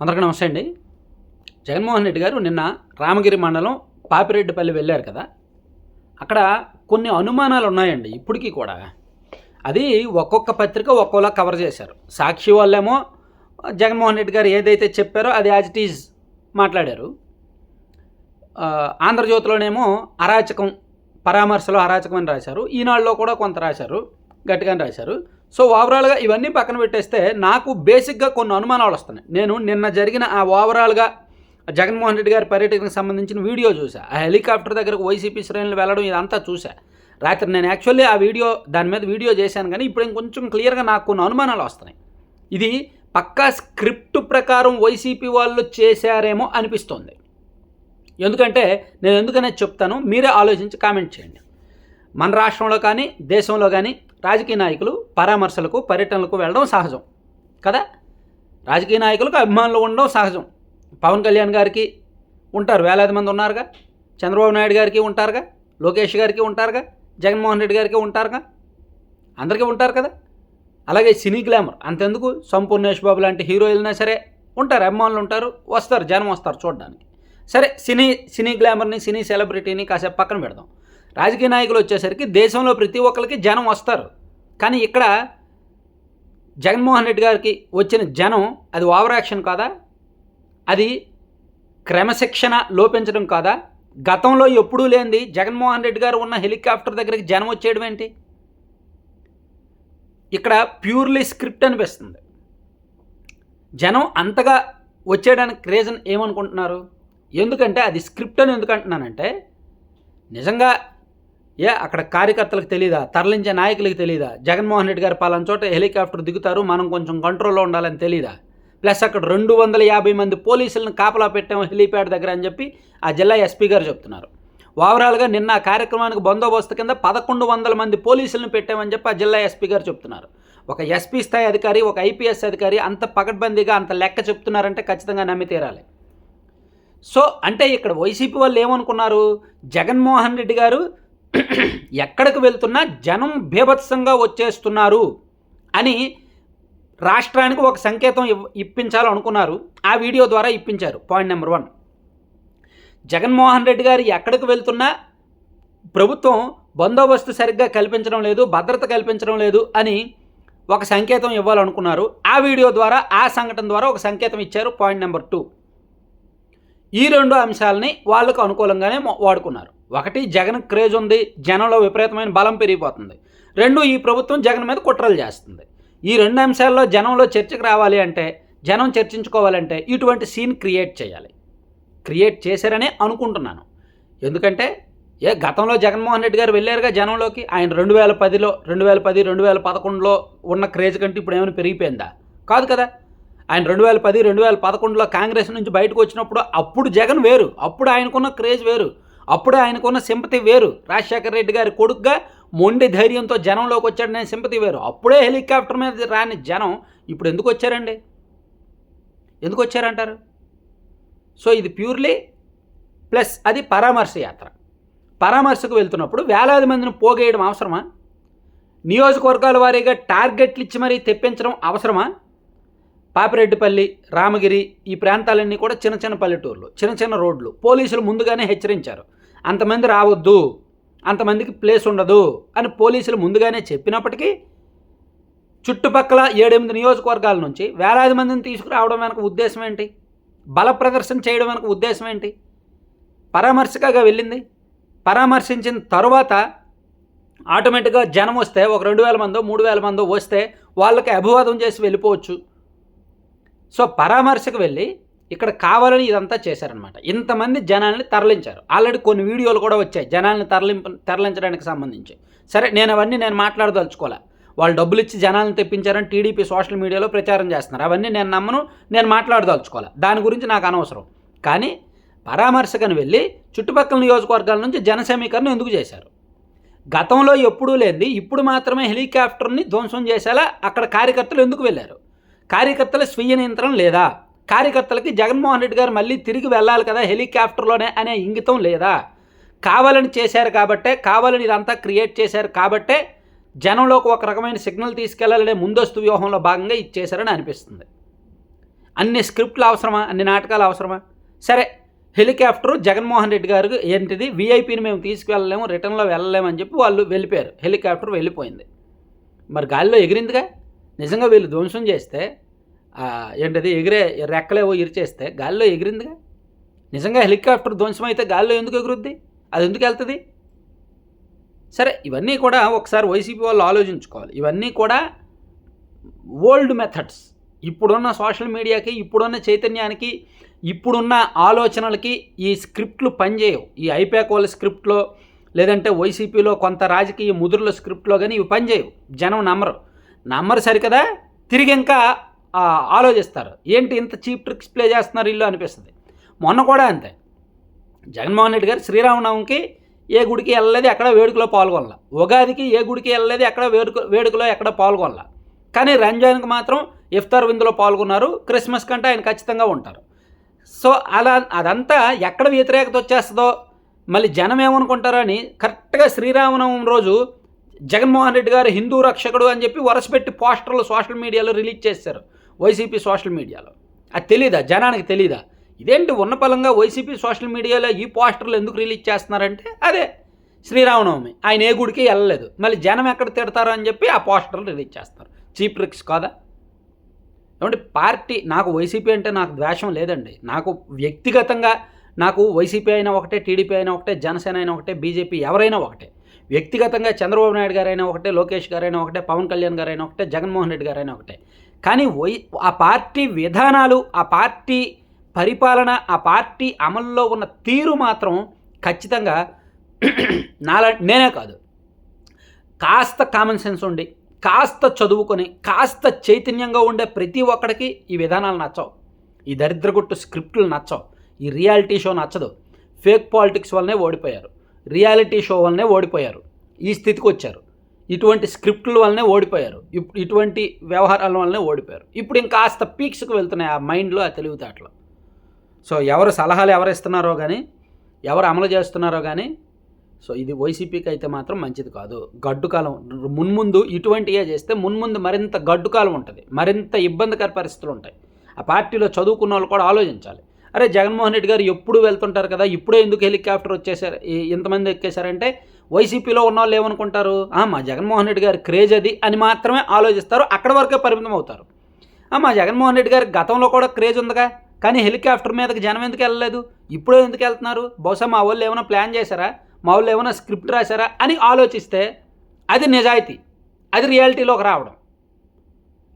అందరికీ నమస్తే అండి. జగన్మోహన్ రెడ్డి గారు నిన్న రామగిరి మండలం పాపిరెడ్డిపల్లి వెళ్ళారు కదా. అక్కడ కొన్ని అనుమానాలు ఉన్నాయండి ఇప్పటికీ కూడా. అది ఒక్కొక్క పత్రిక ఒక్కోలా కవర్ చేశారు. సాక్షి వాళ్ళేమో జగన్మోహన్ రెడ్డి గారు ఏదైతే చెప్పారో అది యాజ్ ఇట్ ఈజ్ మాట్లాడారు. ఆంధ్రజ్యోతిలోనేమో అరాచకం, పరామర్శలో అరాచకం అని రాశారు. ఈనాడులో కూడా కొంత రాశారు, గట్టిగానే రాశారు. సో ఓవరాల్గా ఇవన్నీ పక్కన పెట్టేస్తే నాకు బేసిక్గా కొన్ని అనుమానాలు వస్తున్నాయి. నేను నిన్న జరిగిన ఆ ఓవరాల్గా జగన్మోహన్ రెడ్డి గారి పర్యటనకు సంబంధించిన వీడియో చూసా. ఆ హెలికాప్టర్ దగ్గరకు వైసీపీ శ్రేణులు వెళ్ళడం ఇదంతా చూసా. రాత్రి నేను యాక్చువల్లీ ఆ దాని మీద వీడియో చేశాను, కానీ ఇప్పుడు ఇంకొంచెం క్లియర్గా నాకు కొన్ని అనుమానాలు వస్తున్నాయి. ఇది పక్కా స్క్రిప్ట్ ప్రకారం వైసీపీ వాళ్ళు చేశారేమో అనిపిస్తోంది. ఎందుకంటే నేను ఎందుకనేది చెప్తాను, మీరే ఆలోచించి కామెంట్ చేయండి. మన రాష్ట్రంలో కానీ దేశంలో కానీ రాజకీయ నాయకులు పరామర్శలకు, పర్యటనలకు వెళ్ళడం సహజం కదా. రాజకీయ నాయకులకు అభిమానులు ఉండడం సహజం. పవన్ కళ్యాణ్ గారికి ఉంటారు, వేలాది మంది ఉన్నారుగా. చంద్రబాబు నాయుడు గారికి ఉంటారుగా, లోకేష్ గారికి ఉంటారుగా, జగన్మోహన్ రెడ్డి గారికి ఉంటారుగా, అందరికీ ఉంటారు కదా. అలాగే సినీ గ్లామర్ అంతెందుకు, సంపూర్ణేష్ బాబు లాంటి హీరోయిల్నా సరే ఉంటారు, అభిమానులు ఉంటారు, వస్తారు, జనం వస్తారు చూడడానికి. సరే, సినీ గ్లామర్ని, సినీ సెలబ్రిటీని కాసేపు పక్కన పెడదాం. రాజకీయ నాయకులు వచ్చేసరికి దేశంలో ప్రతి ఒక్కరికి జనం వస్తారు. కానీ ఇక్కడ జగన్మోహన్ రెడ్డి గారికి వచ్చిన జనం అది ఓవర్ యాక్షన్ కాదా? అది క్రమశిక్షణ లోపించడం కాదా? గతంలో ఎప్పుడూ లేనిది జగన్మోహన్ రెడ్డి గారు ఉన్న హెలికాప్టర్ దగ్గరికి జనం వచ్చేయడం ఏంటి? ఇక్కడ ప్యూర్లీ స్క్రిప్ట్ అనిపిస్తుంది. జనం అంతగా వచ్చేయడానికి రీజన్ ఏమనుకుంటున్నారు? ఎందుకంటే అది స్క్రిప్ట్ అని ఎందుకు అంటున్నానంటే, నిజంగా అక్కడ కార్యకర్తలకు తెలీదా, తరలించే నాయకులకు తెలీదా, జగన్మోహన్ రెడ్డి గారు పలానా చోట హెలికాప్టర్ దిగుతారు, మనం కొంచెం కంట్రోల్లో ఉండాలని తెలీదా? ప్లస్ అక్కడ 250 మంది పోలీసులను కాపలా పెట్టాము హెలీప్యాడ్ దగ్గర అని చెప్పి ఆ జిల్లా ఎస్పీ గారు చెప్తున్నారు. ఓవరాల్గా నిన్న ఆ కార్యక్రమానికి బందోబస్తు కింద 1100 మంది పోలీసులను పెట్టామని చెప్పి ఆ జిల్లా ఎస్పీ గారు చెప్తున్నారు. ఒక ఎస్పీ స్థాయి అధికారి, ఒక ఐపీఎస్ అధికారి అంత పకడ్బందీగా అంత లెక్క చెప్తున్నారంటే ఖచ్చితంగా నమ్మి తీరాలి. సో అంటే ఇక్కడ వైసీపీ వాళ్ళు ఏమనుకున్నారు, జగన్మోహన్ రెడ్డి గారు ఎక్కడికి వెళ్తున్నా జనం బీభత్సంగా వచ్చేస్తున్నారు అని రాష్ట్రానికి ఒక సంకేతం ఇప్పించాలనుకున్నారు. ఆ వీడియో ద్వారా ఇప్పించారు. పాయింట్ నెంబర్ 1, జగన్మోహన్ రెడ్డి గారు ఎక్కడికి వెళ్తున్నా ప్రభుత్వం బందోబస్తు సరిగ్గా కల్పించడం లేదు, భద్రత కల్పించడం లేదు అని ఒక సంకేతం ఇవ్వాలనుకున్నారు. ఆ వీడియో ద్వారా, ఆ సంఘటన ద్వారా ఒక సంకేతం ఇచ్చారు. పాయింట్ నెంబర్ 2, ఈ 2 అంశాలని వాళ్ళకు అనుకూలంగానే వాడుకున్నారు. ఒకటి, జగన్ క్రేజ్ ఉంది, జనంలో విపరీతమైన బలం పెరిగిపోతుంది. 2, ఈ ప్రభుత్వం జగన్ మీద కుట్రలు చేస్తుంది. ఈ 2 అంశాల్లో జనంలో చర్చకు రావాలి అంటే, జనం చర్చించుకోవాలంటే ఇటువంటి సీన్ క్రియేట్ చేయాలి. క్రియేట్ చేశారనే అనుకుంటున్నాను. ఎందుకంటే గతంలో జగన్మోహన్ రెడ్డి గారు వెళ్ళారుగా జనంలోకి. ఆయన 2010, 2011లో ఉన్న క్రేజ్ కంటే ఇప్పుడు ఏమైనా పెరిగిపోయిందా? కాదు కదా. ఆయన 2010, 2011లో కాంగ్రెస్ నుంచి బయటకు వచ్చినప్పుడు అప్పుడు జగన్ వేరు, అప్పుడు ఆయనకున్న క్రేజ్ వేరు, అప్పుడు ఆయనకున్న సింపతి వేరు. రాజశేఖర రెడ్డి గారి కొడుకుగా మొండి ధైర్యంతో జనంలోకి వచ్చాడనే సింపతి వేరు. అప్పుడే హెలికాప్టర్ మీద రాని జనం ఇప్పుడు ఎందుకు వచ్చారండి? ఎందుకు వచ్చారంటారు? సో ఇది ప్యూర్లీ ప్లస్ అది పరామర్శ యాత్ర. పరామర్శకు వెళ్తున్నప్పుడు వేలాది మందిని పోగేయడం అవసరమా? నియోజకవర్గాల వారీగా టార్గెట్లు ఇచ్చి మరీ తెప్పించడం అవసరమా? పాపిరెడ్డిపల్లి, రామగిరి ఈ ప్రాంతాలన్నీ కూడా చిన్న చిన్న పల్లెటూర్లు, చిన్న చిన్న రోడ్లు. పోలీసులు ముందుగానే హెచ్చరించారు, అంతమంది రావద్దు, అంతమందికి ప్లేస్ ఉండదు అని పోలీసులు ముందుగానే చెప్పినప్పటికీ చుట్టుపక్కల 7-8 నియోజకవర్గాల నుంచి వేలాది మందిని తీసుకురావడం వెనక ఉద్దేశం ఏంటి? బల ప్రదర్శన చేయడం వెనక ఉద్దేశం ఏంటి? పరామర్శకగా వెళ్ళింది. పరామర్శించిన తరువాత ఆటోమేటిక్గా జనం వస్తే ఒక 2000 మందో 3000 మందో వస్తే వాళ్ళకి అభివాదం చేసి వెళ్ళిపోవచ్చు. సో పరామర్శకు వెళ్ళి ఇక్కడ కావాలని ఇదంతా చేశారనమాట. ఇంతమంది జనాల్ని తరలించారు. ఆల్రెడీ కొన్ని వీడియోలు కూడా వచ్చాయి జనాల్ని తరలించడానికి సంబంధించి. సరే, నేను అవన్నీ మాట్లాడదలుచుకోలే. వాళ్ళు డబ్బులు ఇచ్చి జనాలను తెప్పించారని టీడీపీ సోషల్ మీడియాలో ప్రచారం చేస్తున్నారు. అవన్నీ నేను నమ్మను, నేను మాట్లాడదలుచుకోలే. దాని గురించి నాకు అనవసరం. కానీ పరామర్శకని వెళ్ళి చుట్టుపక్కల నియోజకవర్గాల నుంచి జన సమీకరణ ఎందుకు చేశారు? గతంలో ఎప్పుడూ లేనిది ఇప్పుడు మాత్రమే హెలికాప్టర్ని ధ్వంసం చేసేలా అక్కడ కార్యకర్తలు ఎందుకు వెళ్ళారు? కార్యకర్తల స్వీయ నియంత్రణ లేదా? కార్యకర్తలకి జగన్మోహన్ రెడ్డి గారు మళ్ళీ తిరిగి వెళ్ళాలి కదా హెలికాప్టర్లోనే అనే ఇంగితం లేదా? కావాలని చేశారు కాబట్టే, కావాలని ఇదంతా క్రియేట్ చేశారు కాబట్టే జనంలోకి ఒక రకమైన సిగ్నల్ తీసుకెళ్లాలనే ముందస్తు వ్యూహంలో భాగంగా ఇది చేశారని అనిపిస్తుంది. అన్ని స్క్రిప్ట్లు అవసరమా? అన్ని నాటకాలు అవసరమా? సరే, హెలికాప్టరు జగన్మోహన్ రెడ్డి గారు ఏంటిది వీఐపీని మేము తీసుకువెళ్ళలేము, రిటర్న్లో వెళ్ళలేము అని చెప్పి వాళ్ళు వెళ్ళిపోయారు. హెలికాప్టర్ వెళ్ళిపోయింది. మరి గాలిలో ఎగిరిందిగా. నిజంగా వీళ్ళు ధ్వంసం చేస్తే ఏంటది ఎగిరే రెక్కలేవో ఇరిచేస్తే గాలిలో ఎగిరిందిగా. నిజంగా హెలికాప్టర్ ధ్వంసం అయితే గాలిలో ఎందుకు ఎగురుద్ది? అది ఎందుకు వెళ్తుంది? సరే, ఇవన్నీ కూడా ఒకసారి వైసీపీ వాళ్ళు ఆలోచించుకోవాలి. ఇవన్నీ కూడా ఓల్డ్ మెథడ్స్. ఇప్పుడున్న సోషల్ మీడియాకి, ఇప్పుడున్న చైతన్యానికి, ఇప్పుడున్న ఆలోచనలకి ఈ స్క్రిప్ట్లు పనిచేయవు. ఈ ఐపాక్ వాళ్ళ స్క్రిప్ట్లో లేదంటే వైసీపీలో కొంత రాజకీయ ముదురుల స్క్రిప్ట్లో కానీ ఇవి పనిచేయవు. జనం నమ్మరు సరికదా, తిరిగి ఇంకా ఆలోచిస్తారు. ఏంటి ఇంత చీప్ ట్రిక్స్ ప్లే చేస్తున్నారు ఇల్లు అనిపిస్తుంది. మొన్న కూడా అంతే, జగన్మోహన్ రెడ్డి గారు శ్రీరామనవమికి ఏ గుడికి వెళ్ళలేదు, ఎక్కడ వేడుకలో పాల్గొనలా. ఉగాదికి ఏ గుడికి వెళ్ళలేదు, ఎక్కడ వేడుకలో ఎక్కడ పాల్గొనలా. కానీ రంజాన్కి మాత్రం ఇఫ్తార్ విందులో పాల్గొన్నారు. క్రిస్మస్ కంటే ఆయన ఖచ్చితంగా ఉంటారు. సో అలా అదంతా ఎక్కడ వ్యతిరేకత వచ్చేస్తుందో, మళ్ళీ జనం ఏమనుకుంటారో అని కరెక్ట్గా శ్రీరామనవమి రోజు జగన్మోహన్ రెడ్డి గారు హిందూ రక్షకుడు అని చెప్పి వరసపెట్టి పోస్టర్లు సోషల్ మీడియాలో రిలీజ్ చేశారు. వైసీపీ సోషల్ మీడియాలో. అది తెలీదా? జనానికి తెలీదా? ఇదేంటి ఉన్నపలంగా వైసీపీ సోషల్ మీడియాలో ఈ పోస్టర్లు ఎందుకు రిలీజ్ చేస్తున్నారంటే అదే శ్రీరామనవమి, ఆయన ఏ గుడికి వెళ్ళలేదు, మళ్ళీ జనం ఎక్కడ తిడతారో అని చెప్పి ఆ పోస్టర్లు రిలీజ్ చేస్తారు. చీప్ ట్రిక్స్ కాదా? ఏమంటే పార్టీ, నాకు వైసీపీ అంటే నాకు ద్వేషం లేదండి. నాకు వ్యక్తిగతంగా నాకు వైసీపీ అయినా ఒకటే, టీడీపీ అయినా ఒకటే, జనసేన అయినా ఒకటే, బీజేపీ ఎవరైనా ఒకటే. వ్యక్తిగతంగా చంద్రబాబు నాయుడు గారైనా ఒకటే, లోకేష్ గారైనా ఒకటే, పవన్ కళ్యాణ్ గారైనా ఒకటే, జగన్మోహన్ రెడ్డి గారైనా ఒకటే. కానీ ఆ పార్టీ విధానాలు, ఆ పార్టీ పరిపాలన, ఆ పార్టీ అమల్లో ఉన్న తీరు మాత్రం ఖచ్చితంగా నేనే కాదు, కాస్త కామన్ సెన్స్ ఉండి, కాస్త చదువుకొని, కాస్త చైతన్యంగా ఉండే ప్రతి ఒక్కడికి ఈ విధానాలు నచ్చవు. ఈ దరిద్రగుట్టు స్క్రిప్టులు నచ్చవు. ఈ రియాలిటీ షో నచ్చదు. ఫేక్ పాలిటిక్స్ వల్లనే ఓడిపోయారు, రియాలిటీ షో వల్లనే ఓడిపోయారు, ఈ స్థితికి వచ్చారు. ఇటువంటి స్క్రిప్టుల వల్లనే ఓడిపోయారు, ఇటువంటి వ్యవహారాల వల్లనే ఓడిపోయారు. ఇప్పుడు ఇంకాస్త పీక్స్కి వెళ్తున్నాయి ఆ మైండ్లో, ఆ తెలివితేటలో. సో ఎవరు సలహాలు ఎవరు ఇస్తున్నారో కానీ, ఎవరు అమలు చేస్తున్నారో కానీ, సో ఇది వైసీపీకి అయితే మాత్రం మంచిది కాదు. గడ్డుకాలం మున్ముందు ఇటువంటివే చేస్తే మున్ముందు మరింత గడ్డుకాలం ఉంటుంది, మరింత ఇబ్బందికర పరిస్థితులు ఉంటాయి. ఆ పార్టీలో చదువుకున్న వాళ్ళు కూడా ఆలోచించాలి. అరే, జగన్మోహన్ రెడ్డి గారు ఎప్పుడు వెళ్తుంటారు కదా, ఇప్పుడే ఎందుకు హెలికాప్టర్ వచ్చేసారు, ఇంతమంది ఎక్కేశారంటే వైసీపీలో ఉన్న వాళ్ళు ఏమనుకుంటారు, మా జగన్మోహన్ రెడ్డి గారి క్రేజ్ అది అని మాత్రమే ఆలోచిస్తారు. అక్కడి వరకే పరిమితం అవుతారు. మా జగన్మోహన్ రెడ్డి గారికి గతంలో కూడా క్రేజ్ ఉందిగా, కానీ హెలికాప్టర్ మీదకి జనం ఎందుకు వెళ్ళలేదు, ఇప్పుడే ఎందుకు వెళ్తున్నారు, బహుశా మా వాళ్ళు ఏమైనా ప్లాన్ చేశారా, మా వాళ్ళు ఏమైనా స్క్రిప్ట్ రాశారా అని ఆలోచిస్తే అది నిజాయితీ, అది రియాలిటీలోకి రావడం,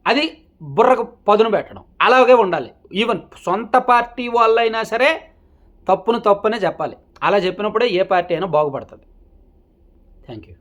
అది బుర్రకు పదును పెట్టడం. అలాగే ఉండాలి. ఈవెన్ సొంత పార్టీ వాళ్ళైనా సరే తప్పును తప్పనే చెప్పాలి. అలా చెప్పినప్పుడే ఏ పార్టీ అయినా బాగుపడుతుంది. Thank you.